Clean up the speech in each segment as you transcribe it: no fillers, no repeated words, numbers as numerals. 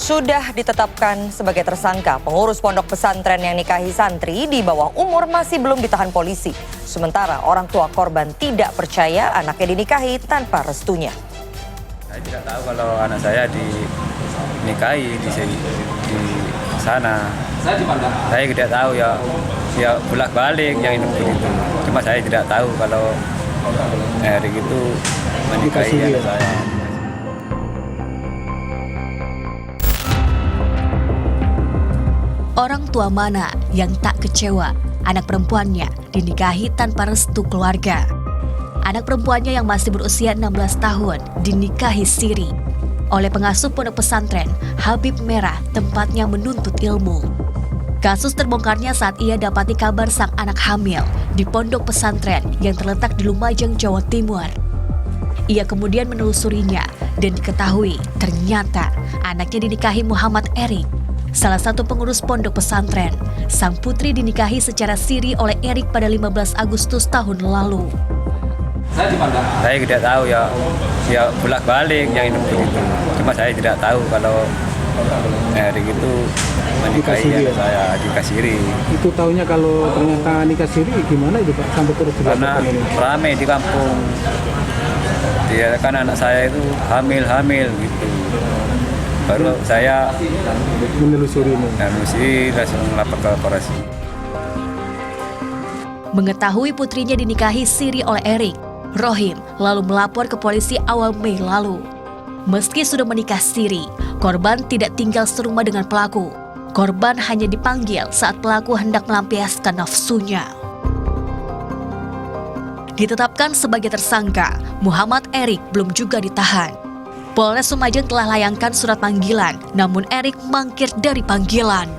Sudah ditetapkan sebagai tersangka, pengurus pondok pesantren yang nikahi santri di bawah umur masih belum ditahan polisi. Sementara orang tua korban tidak percaya anaknya dinikahi tanpa restunya. Saya tidak tahu kalau anak saya dinikahi di sana. Saya tidak tahu ya bolak-balik yang itu begitu. Cuma saya tidak tahu kalau Erik itu menikahi anak saya. Orang tua mana yang tak kecewa anak perempuannya dinikahi tanpa restu keluarga? Anak perempuannya yang masih berusia 16 tahun dinikahi siri oleh pengasuh pondok pesantren Habib Merah, tempatnya menuntut ilmu. Kasus terbongkarnya saat ia dapati kabar sang anak hamil di pondok pesantren yang terletak di Lumajang, Jawa Timur. Ia kemudian menelusurinya dan diketahui ternyata anaknya dinikahi Muhammad Erik, salah satu pengurus pondok pesantren. Sang putri dinikahi secara siri oleh Erik pada 15 Agustus tahun lalu. Saya tidak tahu ya bolak-balik yang itu begitu. Cuma saya tidak tahu kalau Erik itu menikahi anak saya, nikah siri. Itu tahunya kalau ternyata nikah siri gimana itu Pak? Sampai terus karena ramai di kampung. Dia kan anak saya itu hamil gitu. Baru saya menelusuri langsung lapor ke Polres. Mengetahui putrinya dinikahi siri oleh Erik, Rohim lalu melapor ke polisi awal Mei lalu. Meski sudah menikah siri, korban tidak tinggal serumah dengan pelaku. Korban hanya dipanggil saat pelaku hendak melampiaskan nafsunya. Ditetapkan sebagai tersangka, Muhammad Erik belum juga ditahan. Polres Lumajang telah layangkan surat panggilan, namun Erik mangkir dari panggilan.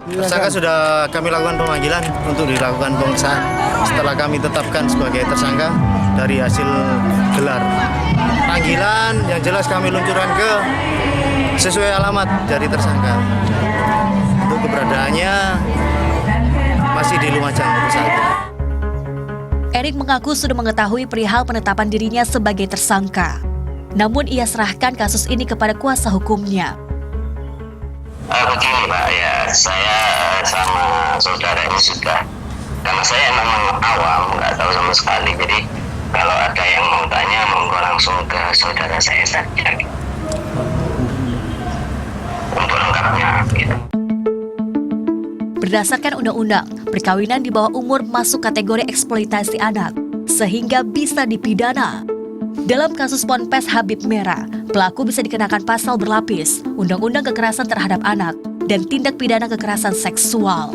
Tersangka sudah kami lakukan pemanggilan untuk dilakukan pemeriksaan. Setelah kami tetapkan sebagai tersangka dari hasil gelar panggilan yang jelas kami luncurkan ke sesuai alamat dari tersangka. Untuk keberadaannya masih di Lumajang saat ini. Erik mengaku sudah mengetahui perihal penetapan dirinya sebagai tersangka. Namun ia serahkan kasus ini kepada kuasa hukumnya. Begini Pak, ya saya sama saudara ini sudah, karena saya memang awam, nggak tahu sama sekali. Jadi kalau ada yang mau tanya, monggo langsung ke saudara saya saja. Untuk lengkapnya gitu. Berdasarkan undang-undang, perkawinan di bawah umur masuk kategori eksploitasi anak, sehingga bisa dipidana. Dalam kasus Ponpes Habib Merah, pelaku bisa dikenakan pasal berlapis, Undang-Undang Kekerasan Terhadap Anak, dan tindak pidana kekerasan seksual.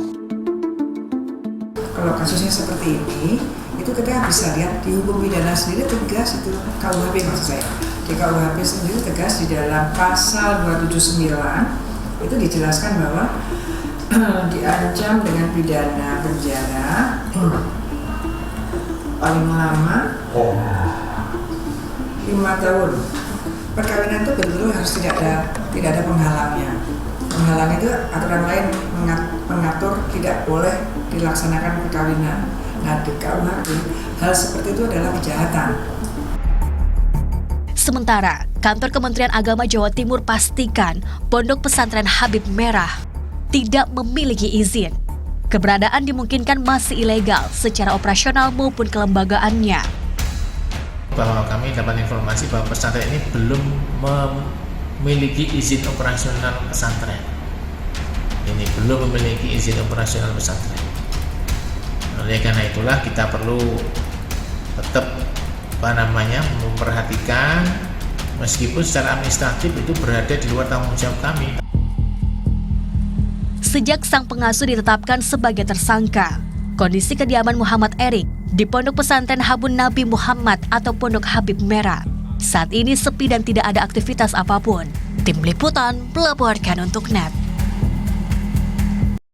Kalau kasusnya seperti ini, itu kita bisa lihat di hukum pidana sendiri tegas itu, KUHP maksud saya. Di KUHP sendiri tegas di dalam pasal 279, itu dijelaskan bahwa diancam dengan pidana penjara paling lama 5 tahun. Perkawinan itu betul-betul harus tidak ada penghalangnya. Penghalang itu aturan lain mengatur tidak boleh dilaksanakan perkawinan. Nah, di KUHP hal seperti itu adalah kejahatan. Sementara, Kantor Kementerian Agama Jawa Timur pastikan Pondok Pesantren Habib Merah tidak memiliki izin. Keberadaan dimungkinkan masih ilegal secara operasional maupun kelembagaannya. Bahwa kami dapat informasi bahwa pesantren ini belum memiliki izin operasional pesantren. Ini belum memiliki izin operasional pesantren. Oleh karena itulah kita perlu tetap memperhatikan, meskipun secara administratif itu berada di luar tanggung jawab kami. Sejak sang pengasuh ditetapkan sebagai tersangka, kondisi kediaman Muhammad Erik di Pondok Pesantren Habun Nabi Muhammad atau Pondok Habib Merah saat ini sepi dan tidak ada aktivitas apapun. Tim Liputan melaporkan untuk NET.